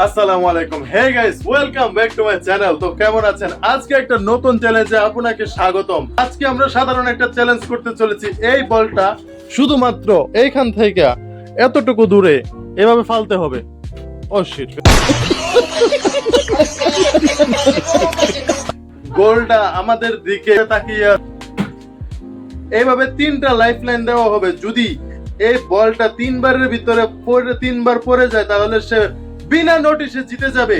আসসালামু আলাইকুম। Hey guys, welcome back to my channel. তো কেমন আছেন? আজকে একটা নতুন চ্যালেঞ্জে আপনাকে স্বাগতম। আজকে আমরা সাধারণ একটা চ্যালেঞ্জ করতে চলেছি। এই বলটা শুধুমাত্র এইখান থেকে এতটুকু দূরে এভাবে ফালতে হবে। ও শিট। গোলটা আমাদের দিকে তাকিয়ে এইভাবে 3টা লাইফলাইন দেওয়া হবে। যদি এই বলটা 3বারের ভিতরে পড়ে 3বার পড়ে যায় তাহলে সে বিনা নোটিশে জিতে যাবে।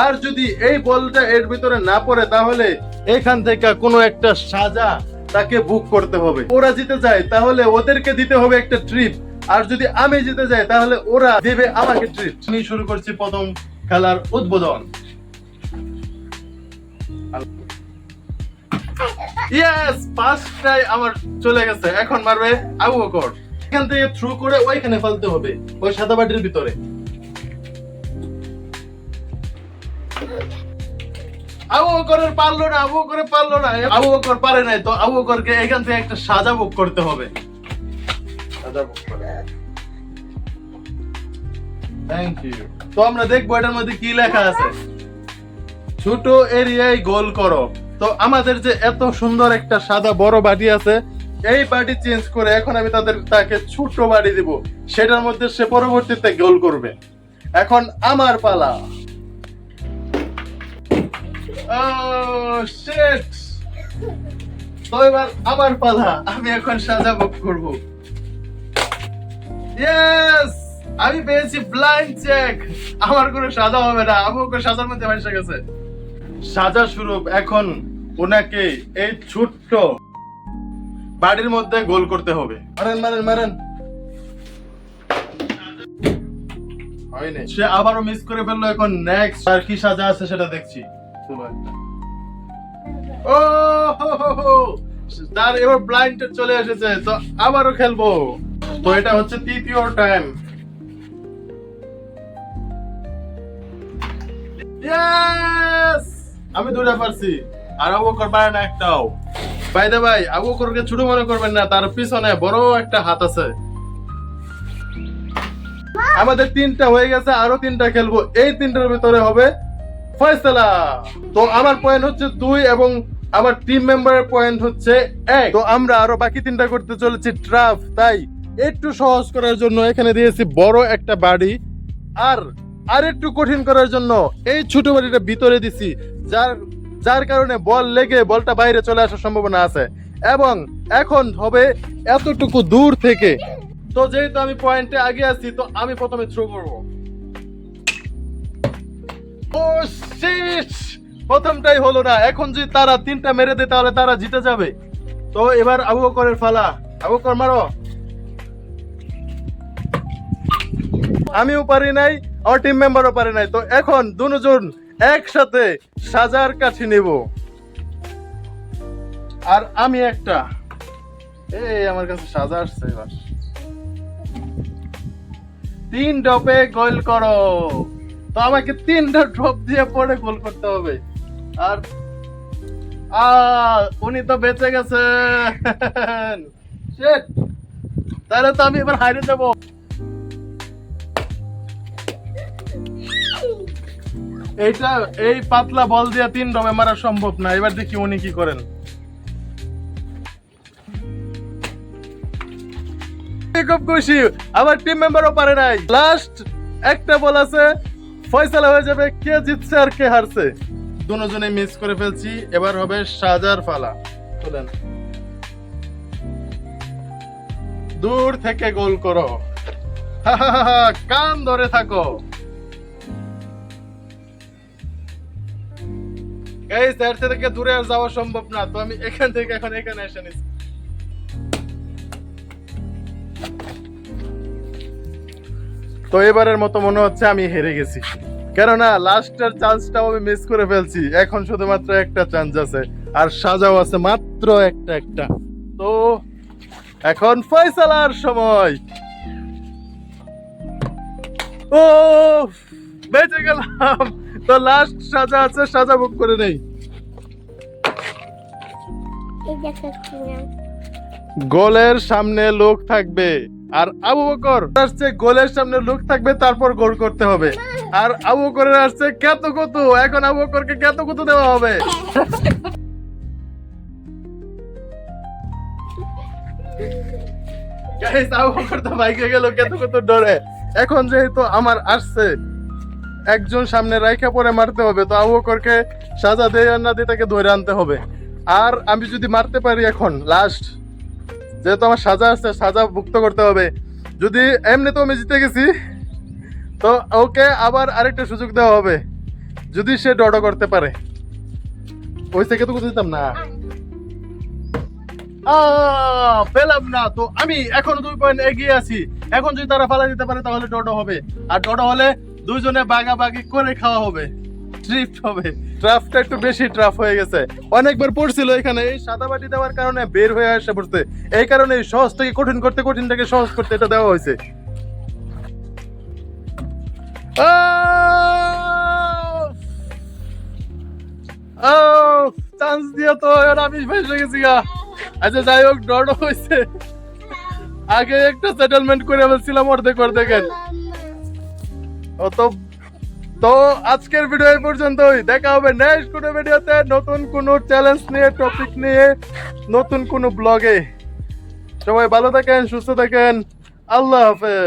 আর যদি এই বলটা এর ভিতরে না পড়ে তাহলে এখান থেকে কোনো একটা সাজা তাকে বুক করতে হবে। ওরা জিতে যায় তাহলে ওদেরকে দিতে হবে একটা ট্রিপ। আর যদি আমি জিতে যাই তাহলে ওরা দেবে আমাকে ট্রিপ। আমি শুরু করছি প্রথম খেলার উদ্বোধন। ইয়েস, ফার্স্টটাই আমার চলে গেছে। এখন মারবে আবু বকর। এখান থেকে থ্রু করে ওইখানে ফেলতে হবে, ওই সাদা বাটির ভিতরে। আবু বকরের পারলো না, আবু বকর পারলো না, আবু বকর পারে নাই। তো আবু বকরকে এখান থেকে একটা সাজা বুক করতে হবে। সাজা বুক করে থ্যাংক ইউ। তো আমরা দেখবো এটার মধ্যে কি লেখা আছে। ছোট এরিয়ায় গোল করো। তো আমাদের যে এত সুন্দর একটা সাদা বড় বাটি আছে, এই বাটি চেঞ্জ করে এখন আমি তাকে ছোট বাটি দিব, সেটার মধ্যে সে পরবর্তীতে গোল করবে। এখন আমার পালা। শিট। তো এবার আমার পালা, আমি এখন সাজা বুক করব। ইয়েস, আমি পেয়েছি ব্লাইন্ড চেক। আমার কোনো সাজা হবে না, আবু বকর সাজার মধ্যে ভেসে গেছে। সাজা স্বরূপ এখন ওনাকে এই ছোট্ট বাড়ির মধ্যে গোল করতে হবে। মারেন মারেন মারেন। হয়নি, সে আবারও মিস করে ফেললো। এখন নেক্সট আর কি সাজা আছে সেটা দেখছি। ও হো হো হো, তার এবার ব্লাইন্ড চলে এসেছে। তো আবারও খেলবো। তো এটা হচ্ছে তৃতীয় টাইম। ইয়েস, আমি দুটা পারছি আর আবু বকর পারে না একটাও। বাই দা ভাই, আবু বকরকে ছোট মনে করবেন না, তার পিছনে বড় একটা হাত আছে। আমাদের 3টা হয়ে গেছে, আরো 3টা খেলবো। এই 3টার ভিতরে হবে ফয়সালা। তো আমার পয়েন্ট হচ্ছে 2 এবং আমার টিম মেম্বারের পয়েন্ট হচ্ছে 1। তো আমরা আরো বাকি 3টা করতে চলেছি ট্রাফ। তাই একটু সহজ করার জন্য এখানে দিয়েছি বড় একটা বাড়ি, আর একটু কঠিন করার জন্য এই ছোট বাড়িটা ভিতরে দিছি, যার কারণে বল লেগে বলটা বাইরে চলে আসার সম্ভাবনা আছে। এবং এখন হবে এতটুকু দূর থেকে। তো যেহেতু আমি পয়েন্টে আগে আছি, তো আমি প্রথমে থ্রো করব। ও শিট, প্রথমটাই হলো না। এখন যদি তারা 3টা মেরে দেয় তাহলে তারা জিতে যাবে। তো এবার আবু বকরের ফালা। আবু বকর মারো। আমিও পারি নাই, আমার টিম মেম্বারও পারে নাই। তো এখন দুজন একসাথে সাজার কাঠি নেব। আর আমি একটা, এই আমার কাছে সাজা আসছে। এবার 3 ড্রপে গোল করো। তো আমাকে 3টা ড্রপ দিয়ে পরে গোল করতে হবে। আর উনি তো বেঁচে গেছেন। শিট, তাহলে তো আমি এবার হারিয়ে দেব। এইটা এই পাতলা বল দিয়ে 3 ড্রপে মারা সম্ভব না। এবার দেখি উনি কি করেন। খুব খুশি, আমার টিম মেম্বারও পারে নাই। লাস্ট একটা বল আছে, ফয়সালা হয়ে যাবে কে জিতছে আর কে হারছে। দুজনে মিস করে ফেলছি। এবার হবে সাজার পালা। চলেন, দূর থেকে গোল করো। কান ধরে থাকো। গাইস, এর থেকে দূরে আর যাওয়া সম্ভব না। তো আমি এখান থেকে এখন এখানে এসে নিচ্ছি। তো এবারের মতো মনে হচ্ছে আমি হেরে গেছি, কেননা লাস্টের চান্সটাও আমি মিস করে ফেলছি। এখন শুধুমাত্র একটা চান্স আছে, আর সাজাও আছে মাত্র একটা। তো এখন ফয়সালার সময়। ও, বেঁচে গেলাম। তো লাস্ট সাজা আছে, সাজা বুক করে নেই। গোলের সামনে লোক থাকবে, আর আবু বকর আসছে গোলের সামনে লোক থাকবে, তারপর গোল করতে হবে। আর আবু বকরের আসছে কেতু কুতু, এখন আবু বকরকে কেতু কুতু দেওয়া হবে। Guys, আবু বকর তো বাইকে গেল কেতু কুতুর ডরে। এখন যেহেতু আমার আসছে একজন সামনে রাইখা পরে মারতে হবে, তো আবু বকরকে সাজা দিয়ে আর না দিয়ে তাকে ধরে আনতে হবে। আর আমি যদি মারতে পারি এখন লাস্ট, যেহেতু আমার সাজা আছে, সাজা ভুক্ত করতে হবে। যদি এমনি তো আমি জিতে গেছি, তো ওকে আবার আরেকটা সুযোগ দেওয়া হবে যদি সে ডডো করতে পারে। ওই থেকে তো কোথাও দিতাম না, পেলাম না। তো আমি এখন 2 পয়েন্ট এগিয়ে আছি। এখন যদি তারা ফালা দিতে পারে তাহলে ডডো হবে, আর ডডো হলে দুইজনে বাগাবাগি করে খাওয়া হবে, ট্রিপ হবে। ট্রাফটা একটু বেশি ট্রাফ হয়ে গেছে, অনেকবার পড়ছিল এখানে। এই সাদা বাটি দেওয়ার কারণে বের হয়ে আসে পড়ছে, এই কারণে সহজ থেকে কঠিন করতে, কঠিনটাকে সহজ করতে এটা দেওয়া হয়েছে। চান্স দিয়ে তো এবার আমি ফেসে গেছি গা। আচ্ছা যাই হোক, ডর হয়েছে। আগে একটা সেটেলমেন্ট করে বলছিলাম অর্ধেক অর্ধেকের। ও তো তো আজকের ভিডিও এই পর্যন্তই। দেখা হবে নেক্সট কোনো ভিডিওতে, নতুন কোনো চ্যালেঞ্জ নিয়ে, টপিক নিয়ে, নতুন কোনো ব্লগে। সবাই ভালো থাকেন, সুস্থ থাকেন, আল্লাহ হাফেজ।